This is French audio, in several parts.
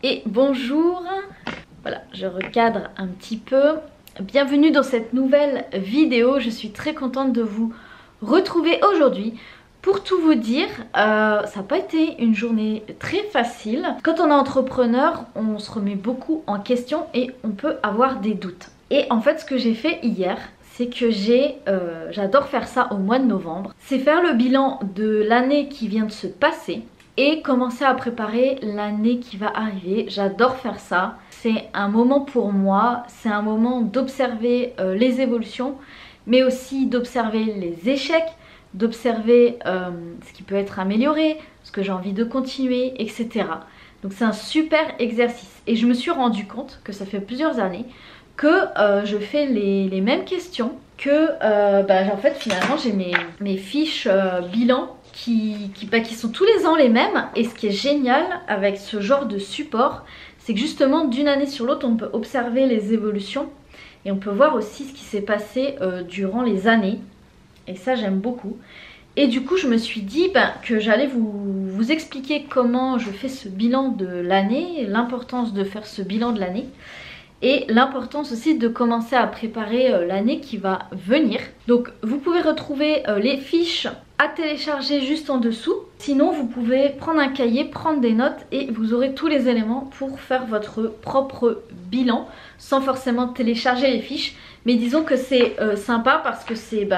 Et bonjour, voilà, je recadre un petit peu. Bienvenue dans cette nouvelle vidéo, je suis très contente de vous retrouver aujourd'hui. Pour tout vous dire, ça n'a pas été une journée très facile. Quand on est entrepreneur, on se remet beaucoup en question et on peut avoir des doutes. Et en fait, ce que j'ai fait hier, c'est que j'adore faire ça au mois de novembre. C'est faire le bilan de l'année qui vient de se passer et commencer à préparer l'année qui va arriver. J'adore faire ça. C'est un moment pour moi, c'est un moment d'observer les évolutions, mais aussi d'observer les échecs, d'observer ce qui peut être amélioré, ce que j'ai envie de continuer, etc. Donc c'est un super exercice. Et je me suis rendu compte que ça fait plusieurs années que je fais les mêmes questions, que en fait finalement j'ai mes fiches bilan qui sont tous les ans les mêmes. Et ce qui est génial avec ce genre de support, c'est que justement d'une année sur l'autre on peut observer les évolutions et on peut voir aussi ce qui s'est passé durant les années. Et ça j'aime beaucoup. Et du coup je me suis dit que j'allais vous expliquer comment je fais ce bilan de l'année, l'importance de faire ce bilan de l'année et l'importance aussi de commencer à préparer l'année qui va venir. Donc vous pouvez retrouver les fiches à télécharger juste en dessous. Sinon vous pouvez prendre un cahier, prendre des notes et vous aurez tous les éléments pour faire votre propre bilan sans forcément télécharger les fiches. Mais disons que c'est sympa parce que c'est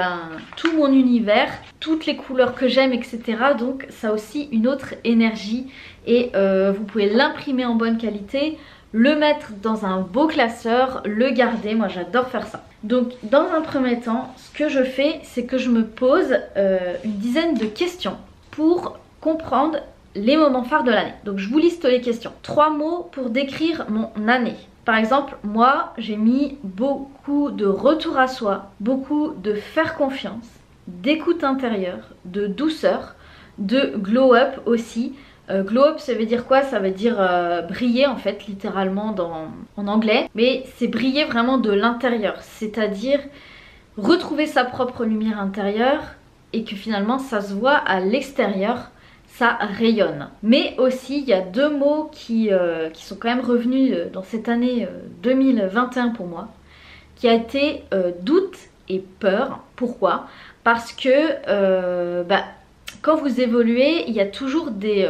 tout mon univers, toutes les couleurs que j'aime, etc. Donc ça a aussi une autre énergie et vous pouvez l'imprimer en bonne qualité, le mettre dans un beau classeur, le garder. Moi j'adore faire ça. Donc dans un premier temps, ce que je fais, c'est que je me pose une dizaine de questions pour comprendre les moments phares de l'année. Donc je vous liste les questions. 3 mots pour décrire mon année. Par exemple, moi j'ai mis beaucoup de retour à soi, beaucoup de faire confiance, d'écoute intérieure, de douceur, de glow up aussi. Glow up ça veut dire quoi? Ça veut dire briller en fait, littéralement en anglais. Mais c'est briller vraiment de l'intérieur, c'est-à-dire retrouver sa propre lumière intérieure et que finalement ça se voit à l'extérieur, ça rayonne. Mais aussi il y a 2 mots qui sont quand même revenus dans cette année 2021 pour moi, qui a été doute et peur. Pourquoi? Parce que quand vous évoluez, il y a toujours des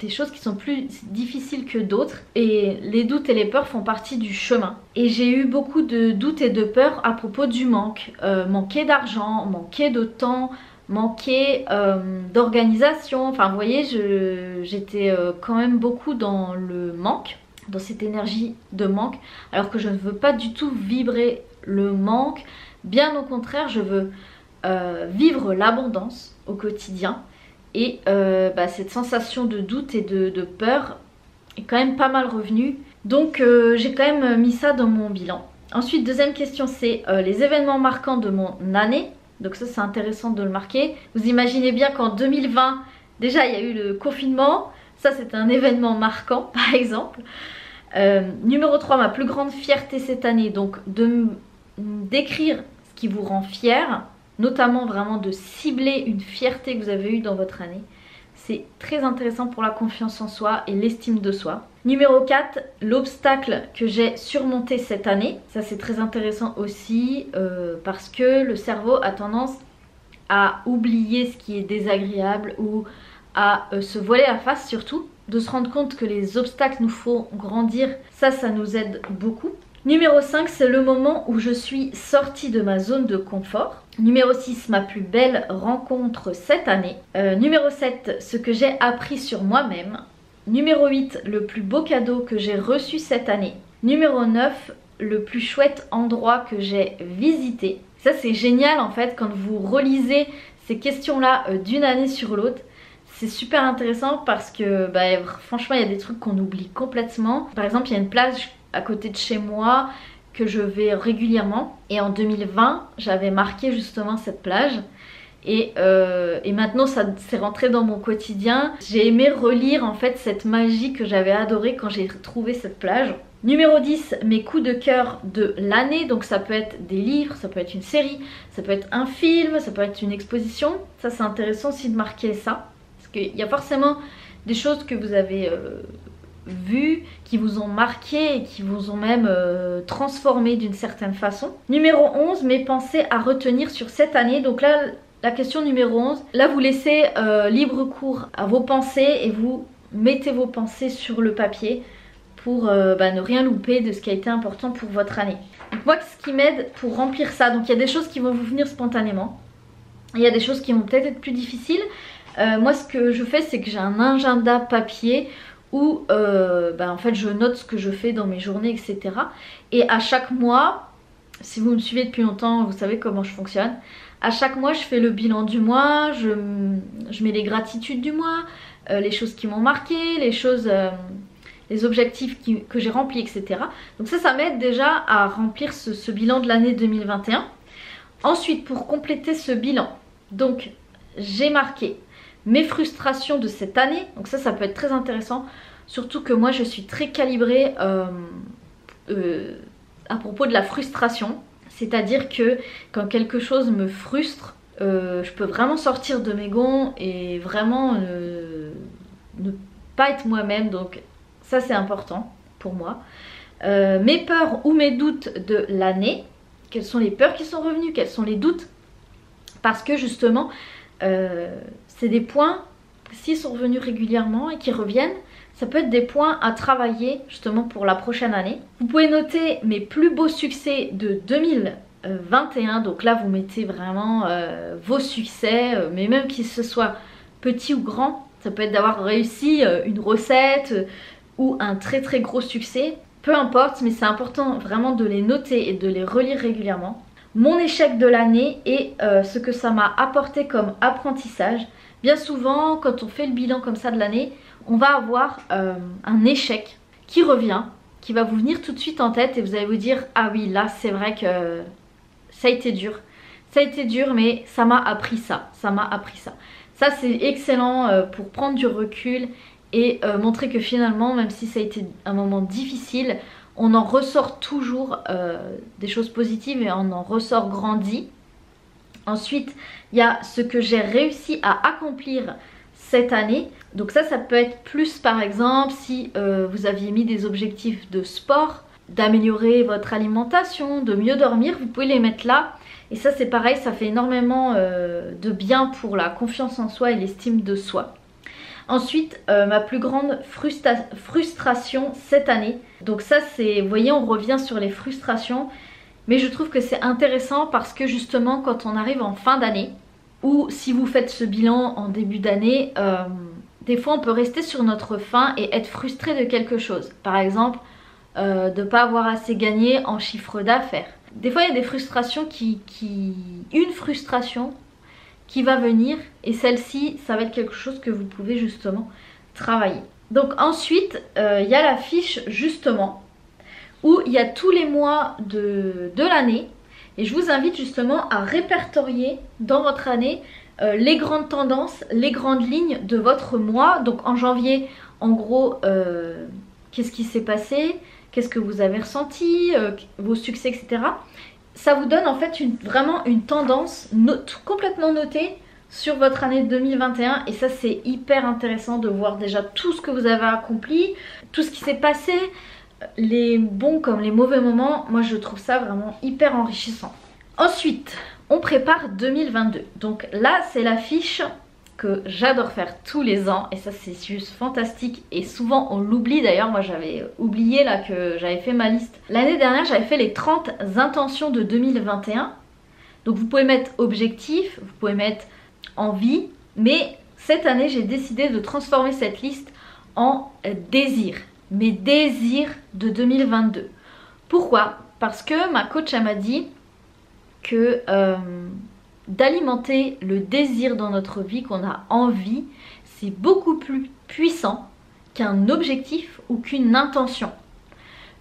choses qui sont plus difficiles que d'autres et les doutes et les peurs font partie du chemin. Et j'ai eu beaucoup de doutes et de peurs à propos du manque. Manquer d'argent, manquer de temps, manquer d'organisation. Enfin vous voyez, j'étais quand même beaucoup dans le manque, dans cette énergie de manque, alors que je ne veux pas du tout vibrer le manque. Bien au contraire, je veux vivre l'abondance au quotidien. Et cette sensation de doute et de peur est quand même pas mal revenue. Donc j'ai quand même mis ça dans mon bilan. Ensuite, deuxième question, c'est les événements marquants de mon année. Donc ça c'est intéressant de le marquer. Vous imaginez bien qu'en 2020, déjà il y a eu le confinement. Ça c'est un événement marquant par exemple. Numéro 3, ma plus grande fierté cette année. Donc d'écrire ce qui vous rend fier. Notamment vraiment de cibler une fierté que vous avez eue dans votre année. C'est très intéressant pour la confiance en soi et l'estime de soi. Numéro 4, l'obstacle que j'ai surmonté cette année. Ça c'est très intéressant aussi parce que le cerveau a tendance à oublier ce qui est désagréable ou à se voiler la face surtout. De se rendre compte que les obstacles nous font grandir, ça nous aide beaucoup. Numéro 5, c'est le moment où je suis sortie de ma zone de confort. Numéro 6, ma plus belle rencontre cette année. Numéro 7, ce que j'ai appris sur moi-même. Numéro 8, le plus beau cadeau que j'ai reçu cette année. Numéro 9, le plus chouette endroit que j'ai visité. Ça c'est génial en fait quand vous relisez ces questions-là d'une année sur l'autre. C'est super intéressant parce que franchement il y a des trucs qu'on oublie complètement. Par exemple il y a une plage à côté de chez moi que je vais régulièrement et en 2020 j'avais marqué justement cette plage et maintenant ça s'est rentré dans mon quotidien. J'ai aimé relire en fait cette magie que j'avais adorée quand j'ai trouvé cette plage. Numéro 10, mes coups de cœur de l'année. Donc ça peut être des livres, ça peut être une série, ça peut être un film, ça peut être une exposition. Ça c'est intéressant aussi de marquer ça parce qu'il y a forcément des choses que vous avez vu, qui vous ont marqué et qui vous ont même transformé d'une certaine façon. Numéro 11, mes pensées à retenir sur cette année. Donc là, la question numéro 11, là vous laissez libre cours à vos pensées et vous mettez vos pensées sur le papier pour ne rien louper de ce qui a été important pour votre année. Donc moi, ce qui m'aide pour remplir ça, donc il y a des choses qui vont vous venir spontanément, il y a des choses qui vont peut-être être plus difficiles. Moi ce que je fais, c'est que j'ai un agenda papier où en fait je note ce que je fais dans mes journées, etc. Et à chaque mois, si vous me suivez depuis longtemps, vous savez comment je fonctionne. À chaque mois, je fais le bilan du mois, je mets les gratitudes du mois, les choses qui m'ont marqué, les choses, les objectifs que j'ai remplis, etc. Donc ça m'aide déjà à remplir ce bilan de l'année 2021. Ensuite, pour compléter ce bilan, donc j'ai marqué mes frustrations de cette année. Donc ça peut être très intéressant, surtout que moi je suis très calibrée à propos de la frustration. C'est-à-dire que quand quelque chose me frustre, je peux vraiment sortir de mes gonds et vraiment ne pas être moi-même. Donc ça c'est important pour moi. Mes peurs ou mes doutes de l'année. Quelles sont les peurs qui sont revenues? Quels sont les doutes? Parce que justement, c'est des points, s'ils sont revenus régulièrement et qui reviennent, ça peut être des points à travailler justement pour la prochaine année. Vous pouvez noter mes plus beaux succès de 2021. Donc là, vous mettez vraiment vos succès, mais même qu'ils se soient petits ou grands. Ça peut être d'avoir réussi une recette ou un très très gros succès. Peu importe, mais c'est important vraiment de les noter et de les relire régulièrement. Mon échec de l'année et ce que ça m'a apporté comme apprentissage. Bien souvent, quand on fait le bilan comme ça de l'année, on va avoir un échec qui revient, qui va vous venir tout de suite en tête et vous allez vous dire « Ah oui, là c'est vrai que ça a été dur. Ça a été dur, mais ça m'a appris ça. Ça m'a appris ça. » Ça c'est excellent pour prendre du recul et montrer que finalement, même si ça a été un moment difficile, on en ressort toujours des choses positives et on en ressort grandi. Ensuite, il y a ce que j'ai réussi à accomplir cette année. Donc ça peut être plus par exemple si vous aviez mis des objectifs de sport, d'améliorer votre alimentation, de mieux dormir, vous pouvez les mettre là. Et ça c'est pareil, ça fait énormément de bien pour la confiance en soi et l'estime de soi. Ensuite, ma plus grande frustration cette année. Donc ça c'est, vous voyez, on revient sur les frustrations. Mais je trouve que c'est intéressant parce que justement quand on arrive en fin d'année, ou si vous faites ce bilan en début d'année, des fois on peut rester sur notre faim et être frustré de quelque chose. Par exemple, de ne pas avoir assez gagné en chiffre d'affaires. Des fois il y a des frustrations une frustration qui va venir et celle-ci ça va être quelque chose que vous pouvez justement travailler. Donc ensuite il y a la fiche justement où il y a tous les mois de l'année et je vous invite justement à répertorier dans votre année les grandes tendances, les grandes lignes de votre mois. Donc en janvier, en gros, qu'est-ce qui s'est passé, qu'est-ce que vous avez ressenti, vos succès, etc. Ça vous donne en fait vraiment une tendance complètement notée sur votre année 2021 et ça c'est hyper intéressant de voir déjà tout ce que vous avez accompli, tout ce qui s'est passé, les bons comme les mauvais moments. Moi je trouve ça vraiment hyper enrichissant. Ensuite on prépare 2022, donc là c'est la fiche que j'adore faire tous les ans et ça c'est juste fantastique et souvent on l'oublie. D'ailleurs moi j'avais oublié là que j'avais fait ma liste. L'année dernière j'avais fait les 30 intentions de 2021, donc vous pouvez mettre objectif, vous pouvez mettre envie, mais cette année j'ai décidé de transformer cette liste en désir. Mes désirs de 2022. Pourquoi? Parce que ma coach elle m'a dit que d'alimenter le désir dans notre vie, qu'on a envie, c'est beaucoup plus puissant qu'un objectif ou qu'une intention.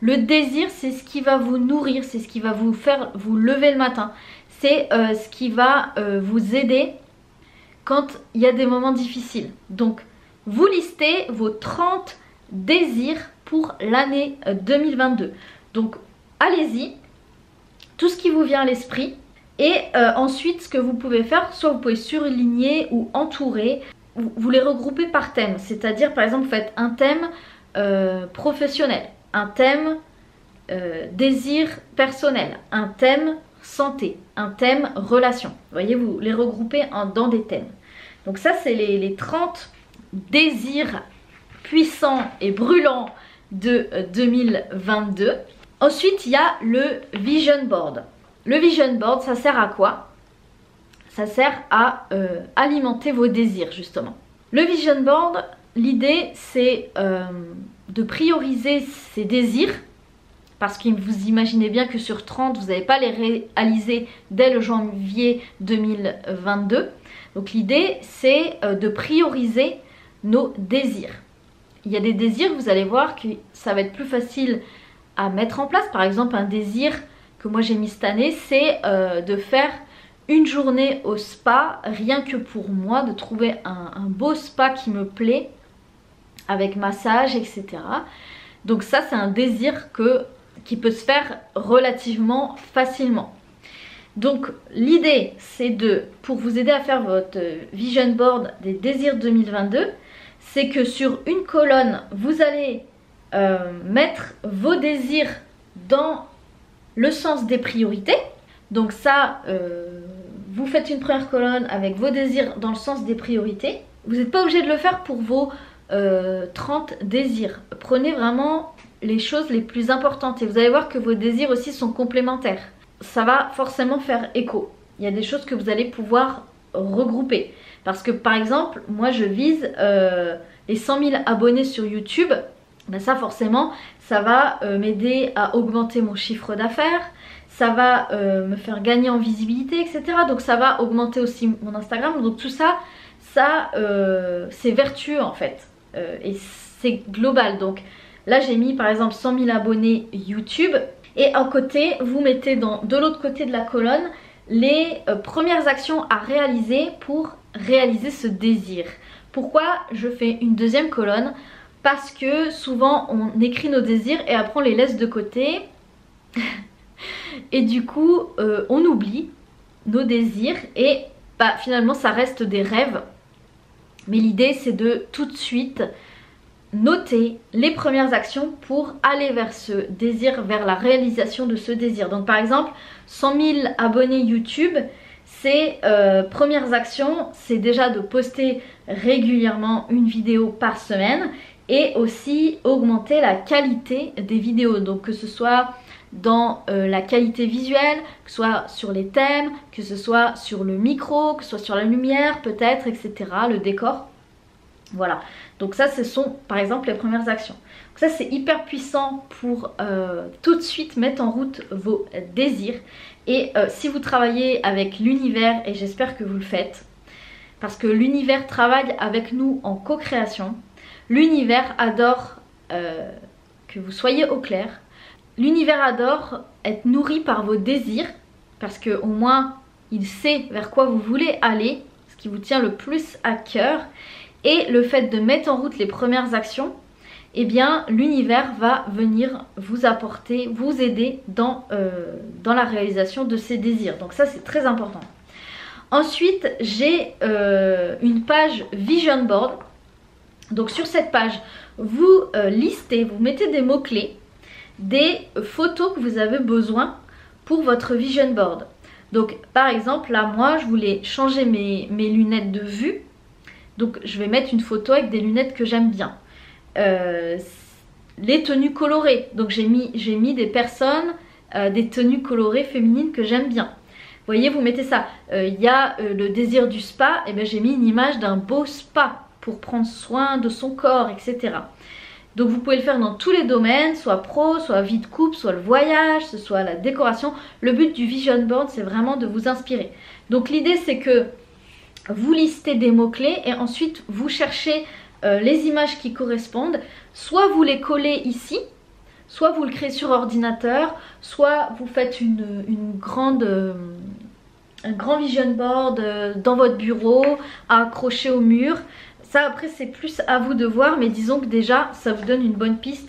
Le désir c'est ce qui va vous nourrir, c'est ce qui va vous faire vous lever le matin, c'est ce qui va vous aider quand il y a des moments difficiles. Donc vous listez vos 30 désirs pour l'année 2022. Donc allez-y, tout ce qui vous vient à l'esprit. Et ensuite ce que vous pouvez faire, soit vous pouvez surligner ou entourer, vous les regroupez par thème. C'est-à-dire par exemple vous faites un thème professionnel, un thème désir personnel, un thème santé, un thème relation. Vous voyez, vous les regroupez dans des thèmes. Donc ça, c'est les 30 désirs puissants et brûlants de 2022. Ensuite, il y a le vision board. Le vision board, ça sert à quoi? Ça sert à alimenter vos désirs, justement. Le vision board, l'idée, c'est de prioriser ces désirs, parce que vous imaginez bien que sur 30, vous n'allez pas les réaliser dès le janvier 2022. Donc l'idée, c'est de prioriser nos désirs. Il y a des désirs, vous allez voir que ça va être plus facile à mettre en place. Par exemple, un désir que moi j'ai mis cette année, c'est de faire une journée au spa, rien que pour moi, de trouver un beau spa qui me plaît, avec massage, etc. Donc ça, c'est un désir qui peut se faire relativement facilement. Donc l'idée, c'est pour vous aider à faire votre vision board des désirs 2022, c'est que sur une colonne, vous allez mettre vos désirs dans le sens des priorités. Donc ça, vous faites une première colonne avec vos désirs dans le sens des priorités. Vous n'êtes pas obligé de le faire pour vos 30 désirs. Prenez vraiment les choses les plus importantes et vous allez voir que vos désirs aussi sont complémentaires. Ça va forcément faire écho. Il y a des choses que vous allez pouvoir regrouper. Parce que par exemple, moi je vise les 100 000 abonnés sur YouTube. Ben ça forcément, ça va m'aider à augmenter mon chiffre d'affaires. Ça va me faire gagner en visibilité, etc. Donc ça va augmenter aussi mon Instagram. Donc tout ça, c'est vertueux en fait. Et c'est global. Donc là j'ai mis par exemple 100 000 abonnés YouTube. Et à côté, vous mettez de l'autre côté de la colonne les premières actions à réaliser pour réaliser ce désir. Pourquoi je fais une deuxième colonne? Parce que souvent on écrit nos désirs et après on les laisse de côté. Et du coup on oublie nos désirs et bah, finalement ça reste des rêves. Mais l'idée c'est de tout de suite noter les premières actions pour aller vers ce désir, vers la réalisation de ce désir. Donc par exemple 100 000 abonnés YouTube, ces premières actions, c'est déjà de poster régulièrement une vidéo par semaine et aussi augmenter la qualité des vidéos. Donc que ce soit dans la qualité visuelle, que ce soit sur les thèmes, que ce soit sur le micro, que ce soit sur la lumière peut-être, etc. Le décor. Voilà, donc ça ce sont par exemple les premières actions. Donc ça c'est hyper puissant pour tout de suite mettre en route vos désirs. Et si vous travaillez avec l'univers, et j'espère que vous le faites, parce que l'univers travaille avec nous en co-création. L'univers adore que vous soyez au clair. L'univers adore être nourri par vos désirs, parce qu'au moins il sait vers quoi vous voulez aller, ce qui vous tient le plus à cœur. Et le fait de mettre en route les premières actions, eh bien l'univers va venir vous apporter, vous aider dans la réalisation de ces désirs. Donc ça c'est très important. Ensuite j'ai une page Vision Board. Donc sur cette page vous listez, vous mettez des mots-clés, des photos que vous avez besoin pour votre Vision Board. Donc par exemple là moi je voulais changer mes lunettes de vue. Donc je vais mettre une photo avec des lunettes que j'aime bien. Les tenues colorées. Donc j'ai mis des personnes, des tenues colorées féminines que j'aime bien. Vous voyez, vous mettez ça. Il y a le désir du spa. Et bien j'ai mis une image d'un beau spa pour prendre soin de son corps, etc. Donc vous pouvez le faire dans tous les domaines, soit pro, soit vie de couple, soit le voyage, soit la décoration. Le but du Vision Board, c'est vraiment de vous inspirer. Donc l'idée c'est que vous listez des mots-clés et ensuite vous cherchez les images qui correspondent. Soit vous les collez ici, soit vous le créez sur ordinateur, soit vous faites un grand vision board dans votre bureau, à accrocher au mur. Ça après c'est plus à vous de voir, mais disons que déjà ça vous donne une bonne piste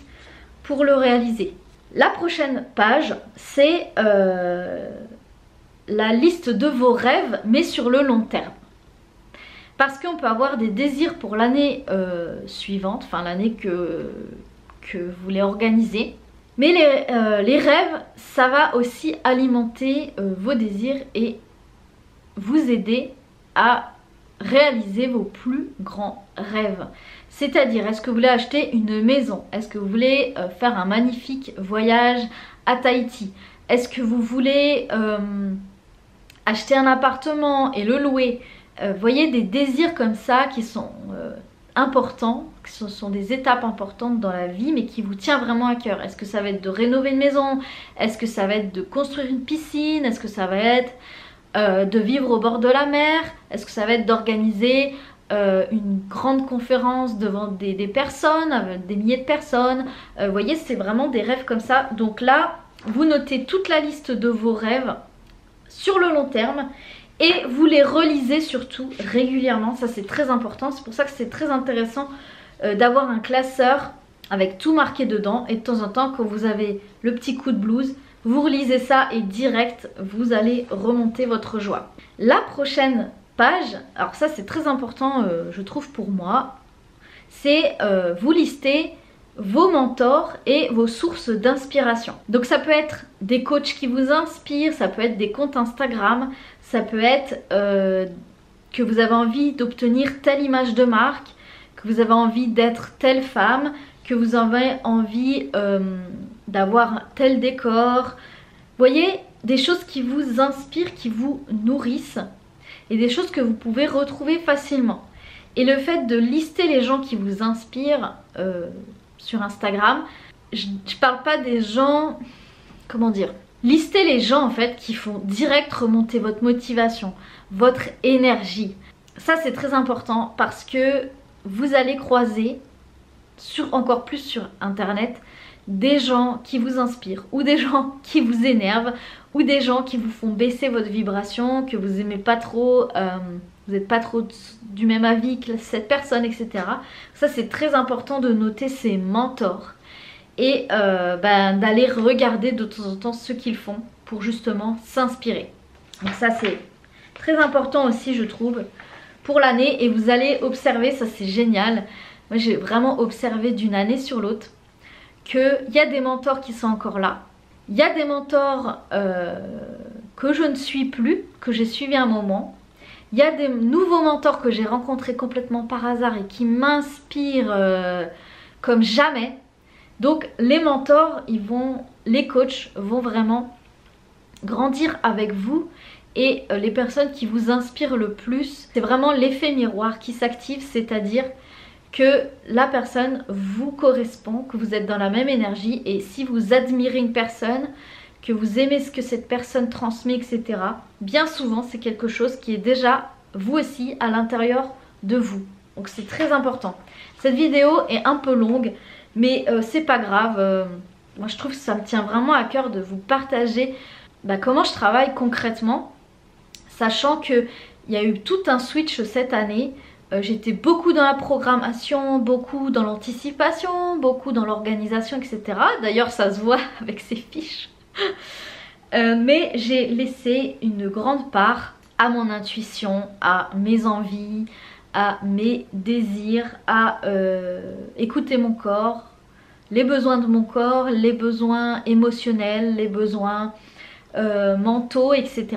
pour le réaliser. La prochaine page c'est la liste de vos rêves mais sur le long terme. Parce qu'on peut avoir des désirs pour l'année suivante, enfin l'année que vous voulez organiser. Mais les rêves, ça va aussi alimenter vos désirs et vous aider à réaliser vos plus grands rêves. C'est-à-dire, est-ce que vous voulez acheter une maison? Est-ce que vous voulez faire un magnifique voyage à Tahiti? Est-ce que vous voulez acheter un appartement et le louer? Vous voyez, des désirs comme ça qui sont importants, qui sont des étapes importantes dans la vie, mais qui vous tient vraiment à cœur. Est-ce que ça va être de rénover une maison? Est-ce que ça va être de construire une piscine? Est-ce que ça va être de vivre au bord de la mer? Est-ce que ça va être d'organiser une grande conférence devant des personnes, des milliers de personnes? Vous voyez, c'est vraiment des rêves comme ça. Donc là, vous notez toute la liste de vos rêves sur le long terme et vous les relisez surtout régulièrement. Ça, c'est très important. C'est pour ça que c'est très intéressant d'avoir un classeur avec tout marqué dedans. Et de temps en temps, quand vous avez le petit coup de blues, vous relisez ça et direct, vous allez remonter votre joie. La prochaine page, alors ça c'est très important je trouve pour moi, c'est vous listez vos mentors et vos sources d'inspiration. Donc ça peut être des coachs qui vous inspirent, ça peut être des comptes Instagram, ça peut être que vous avez envie d'obtenir telle image de marque, que vous avez envie d'être telle femme, que vous avez envie d'avoir tel décor. Vous voyez, des choses qui vous inspirent, qui vous nourrissent et des choses que vous pouvez retrouver facilement. Et le fait de lister les gens qui vous inspirent sur Instagram, je parle pas des gens, comment dire, listez les gens en fait qui font direct remonter votre motivation, votre énergie. Ça c'est très important parce que vous allez croiser, encore plus sur internet, des gens qui vous inspirent ou des gens qui vous énervent ou des gens qui vous font baisser votre vibration, que vous aimez pas trop, vous n'êtes pas trop du même avis que cette personne, etc. Ça c'est très important de noter ces mentors et d'aller regarder de temps en temps ce qu'ils font pour justement s'inspirer. Donc ça c'est très important aussi je trouve pour l'année et vous allez observer, ça c'est génial. Moi j'ai vraiment observé d'une année sur l'autre qu'il y a des mentors qui sont encore là. Il y a des mentors que je ne suis plus, que j'ai suivi un moment. Il y a des nouveaux mentors que j'ai rencontrés complètement par hasard et qui m'inspirent comme jamais. Donc les mentors, les coachs vont vraiment grandir avec vous. Et les personnes qui vous inspirent le plus, c'est vraiment l'effet miroir qui s'active, c'est-à-dire que la personne vous correspond, que vous êtes dans la même énergie et si vous admirez une personne, que vous aimez ce que cette personne transmet, etc. bien souvent c'est quelque chose qui est déjà vous aussi à l'intérieur de vous. Donc c'est très important. Cette vidéo est un peu longue mais c'est pas grave. Moi je trouve que ça me tient vraiment à cœur de vous partager comment je travaille concrètement, sachant qu'il y a eu tout un switch cette année. J'étais beaucoup dans la programmation, beaucoup dans l'anticipation, beaucoup dans l'organisation, etc. D'ailleurs ça se voit avec ces fiches. Mais j'ai laissé une grande part à mon intuition, à mes envies, à mes désirs, à écouter mon corps, les besoins de mon corps, les besoins émotionnels, les besoins mentaux, etc.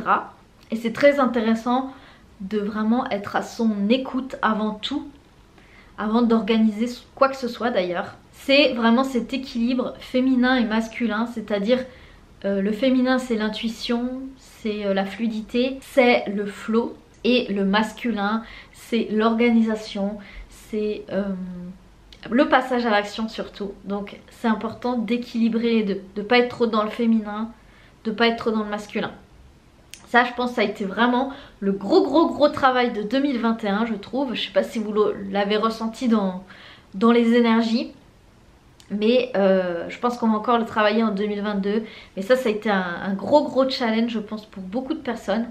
Et c'est très intéressant de vraiment être à son écoute avant tout, avant d'organiser quoi que ce soit d'ailleurs. C'est vraiment cet équilibre féminin et masculin, c'est-à-dire le féminin c'est l'intuition, c'est la fluidité, c'est le flow, et le masculin c'est l'organisation, c'est le passage à l'action surtout. Donc c'est important d'équilibrer les deux, de ne pas être trop dans le féminin, de ne pas être trop dans le masculin. Ça je pense que ça a été vraiment le gros travail de 2021 je trouve. Je sais pas si vous l'avez ressenti dans les énergies. Mais je pense qu'on va encore le travailler en 2022. Mais ça a été un gros challenge je pense pour beaucoup de personnes.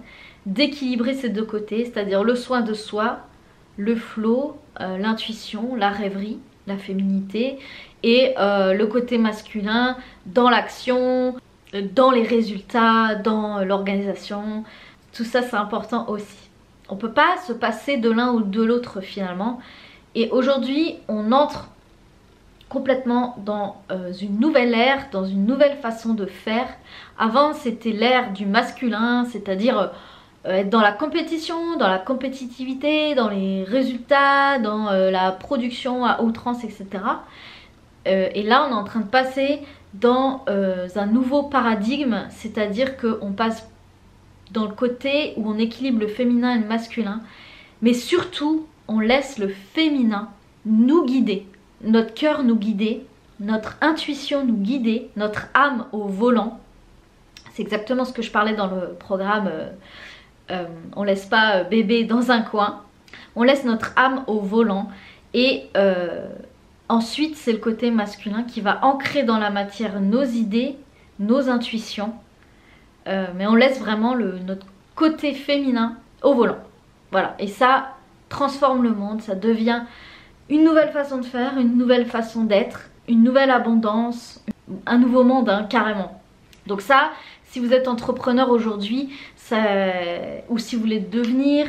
D'équilibrer ces deux côtés. C'est-à-dire le soin de soi, le flow, l'intuition, la rêverie, la féminité. Et le côté masculin dans l'action, dans les résultats, dans l'organisation. Tout ça c'est important aussi. On ne peut pas se passer de l'un ou de l'autre finalement. Et aujourd'hui on entre complètement dans une nouvelle ère, dans une nouvelle façon de faire. Avant c'était l'ère du masculin, c'est-à-dire être dans la compétition, dans la compétitivité, dans les résultats, dans la production à outrance, etc. Et là on est en train de passer dans un nouveau paradigme, c'est-à-dire qu'on passe dans le côté où on équilibre le féminin et le masculin, mais surtout on laisse le féminin nous guider, notre cœur nous guider, notre intuition nous guider, notre âme au volant. C'est exactement ce que je parlais dans le programme on laisse pas bébé dans un coin, on laisse notre âme au volant. Et ensuite c'est le côté masculin qui va ancrer dans la matière nos idées, nos intuitions, mais on laisse vraiment notre côté féminin au volant. Voilà, et ça transforme le monde, ça devient une nouvelle façon de faire, une nouvelle façon d'être, une nouvelle abondance, un nouveau monde, hein, carrément. Donc ça, si vous êtes entrepreneur aujourd'hui, ou si vous voulez devenir,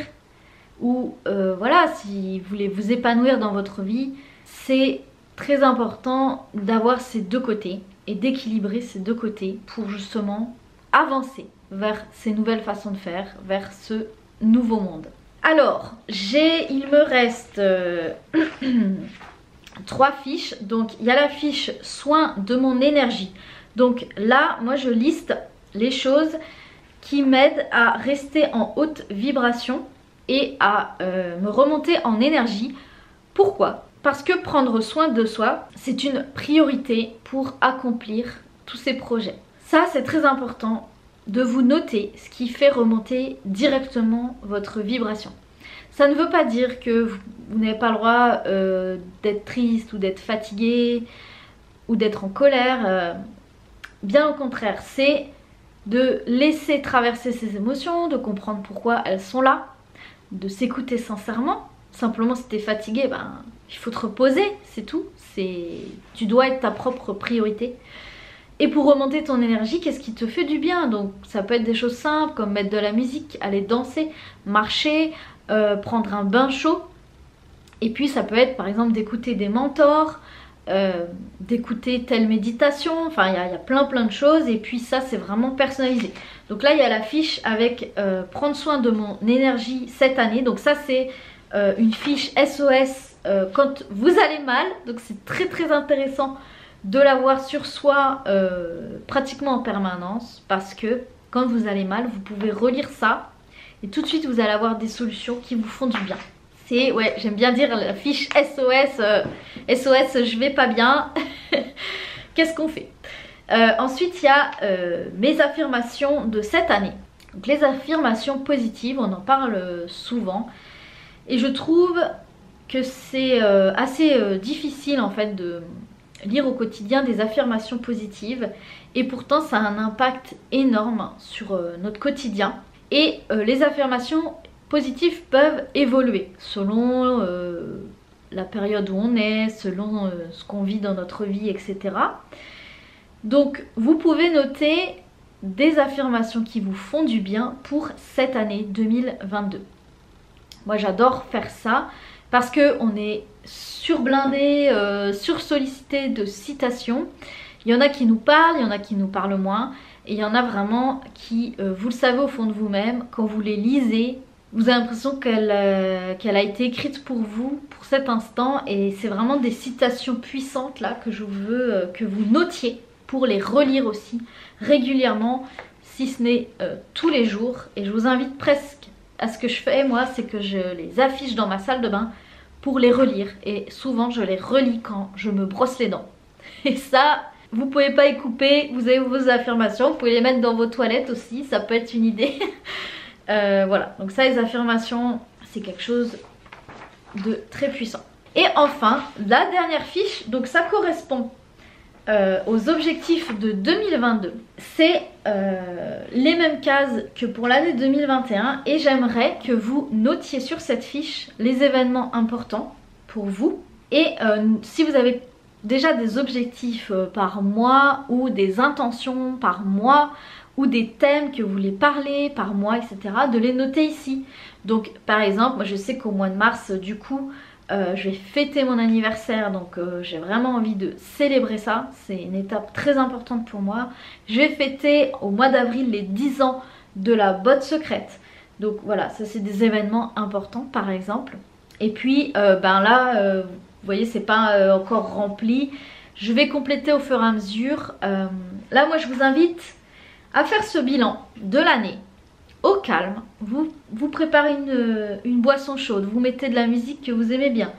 ou voilà, si vous voulez vous épanouir dans votre vie, c'est très important d'avoir ces deux côtés et d'équilibrer ces deux côtés pour justement avancer vers ces nouvelles façons de faire, vers ce nouveau monde. Alors, il me reste 3 fiches. Donc, il y a la fiche soin de mon énergie. Donc là, moi je liste les choses qui m'aident à rester en haute vibration et à me remonter en énergie. Pourquoi ? Parce que prendre soin de soi, c'est une priorité pour accomplir tous ces projets. Ça, c'est très important de vous noter ce qui fait remonter directement votre vibration. Ça ne veut pas dire que vous n'avez pas le droit d'être triste ou d'être fatigué ou d'être en colère. Bien au contraire, c'est de laisser traverser ces émotions, de comprendre pourquoi elles sont là, de s'écouter sincèrement. Simplement si tu es fatigué, il faut te reposer, c'est tout. Tu dois être ta propre priorité. Et pour remonter ton énergie, qu'est-ce qui te fait du bien? Donc ça peut être des choses simples comme mettre de la musique, aller danser, marcher, prendre un bain chaud. Et puis ça peut être par exemple d'écouter des mentors, d'écouter telle méditation. Enfin il y a plein de choses. Et puis ça c'est vraiment personnalisé. Donc là il y a la fiche avec prendre soin de mon énergie cette année. Donc ça c'est une fiche SOS quand vous allez mal. Donc c'est très intéressant de l'avoir sur soi pratiquement en permanence, parce que quand vous allez mal vous pouvez relire ça et tout de suite vous allez avoir des solutions qui vous font du bien. C'est, ouais, j'aime bien dire la fiche SOS, SOS je vais pas bien. Qu'est-ce qu'on fait? Ensuite il y a mes affirmations de cette année. Donc les affirmations positives, on en parle souvent et je trouve que c'est assez difficile en fait de lire au quotidien des affirmations positives, et pourtant ça a un impact énorme sur notre quotidien. Et les affirmations positives peuvent évoluer selon la période où on est, selon ce qu'on vit dans notre vie, etc. Donc vous pouvez noter des affirmations qui vous font du bien pour cette année 2022. Moi j'adore faire ça parce qu'on est surblindé, sursollicité de citations. Il y en a qui nous parlent, il y en a qui nous parlent moins. Et il y en a vraiment qui, vous le savez au fond de vous-même, quand vous les lisez, vous avez l'impression qu'elle a été écrite pour vous, pour cet instant. Et c'est vraiment des citations puissantes là que je veux que vous notiez pour les relire aussi régulièrement, si ce n'est tous les jours. Et je vous invite presque à ce que je fais moi, c'est que je les affiche dans ma salle de bain pour les relire. Et souvent je les relis quand je me brosse les dents. Et ça, vous pouvez pas y couper, vous avez vos affirmations, vous pouvez les mettre dans vos toilettes aussi, ça peut être une idée. Voilà, donc ça les affirmations, c'est quelque chose de très puissant. Et enfin, la dernière fiche, donc ça correspond aux objectifs de 2022. C'est les mêmes cases que pour l'année 2021 et j'aimerais que vous notiez sur cette fiche les événements importants pour vous. Et si vous avez déjà des objectifs par mois ou des intentions par mois ou des thèmes que vous voulez parler par mois, etc., de les noter ici. Donc par exemple, moi je sais qu'au mois de mars, du coup, je vais fêter mon anniversaire, donc j'ai vraiment envie de célébrer ça. C'est une étape très importante pour moi. Je vais fêter au mois d'avril les 10 ans de la botte secrète. Donc voilà, ça c'est des événements importants par exemple. Et puis là, vous voyez, c'est pas encore rempli. Je vais compléter au fur et à mesure. Là, moi je vous invite à faire ce bilan de l'année au calme. Vous préparez une boisson chaude, vous mettez de la musique que vous aimez bien.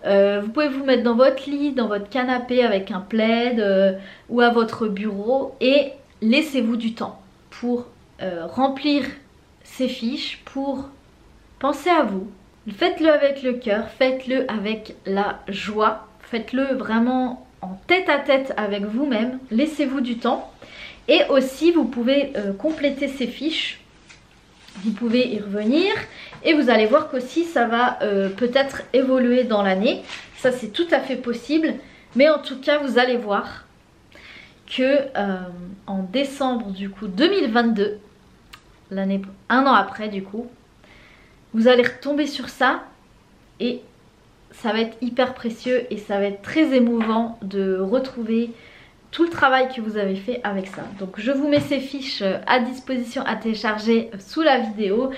Vous pouvez vous mettre dans votre lit, dans votre canapé avec un plaid ou à votre bureau et laissez-vous du temps pour remplir ces fiches, pour penser à vous. Faites-le avec le cœur, faites-le avec la joie, faites-le vraiment en tête à tête avec vous-même, laissez-vous du temps. Et aussi vous pouvez compléter ces fiches, vous pouvez y revenir et vous allez voir qu'aussi ça va peut-être évoluer dans l'année. Ça c'est tout à fait possible, mais en tout cas vous allez voir que en décembre du coup 2022, l'année, un an après du coup, vous allez retomber sur ça et ça va être hyper précieux et ça va être très émouvant de retrouver tout le travail que vous avez fait avec ça. Donc je vous mets ces fiches à disposition à télécharger sous la vidéo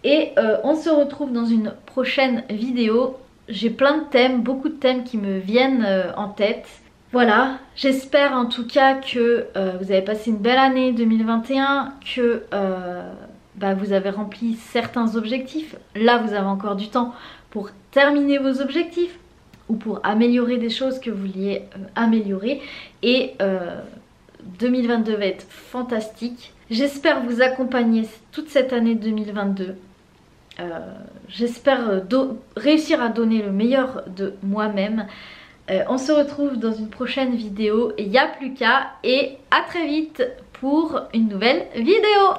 et on se retrouve dans une prochaine vidéo. J'ai plein de thèmes, beaucoup de thèmes qui me viennent en tête. Voilà, j'espère en tout cas que vous avez passé une belle année 2021, que vous avez rempli certains objectifs. Là vous avez encore du temps pour terminer vos objectifs ou pour améliorer des choses que vous vouliez améliorer. Et 2022 va être fantastique. J'espère vous accompagner toute cette année 2022. J'espère réussir à donner le meilleur de moi-même. On se retrouve dans une prochaine vidéo. Il n'y a plus qu'à. Et à très vite pour une nouvelle vidéo.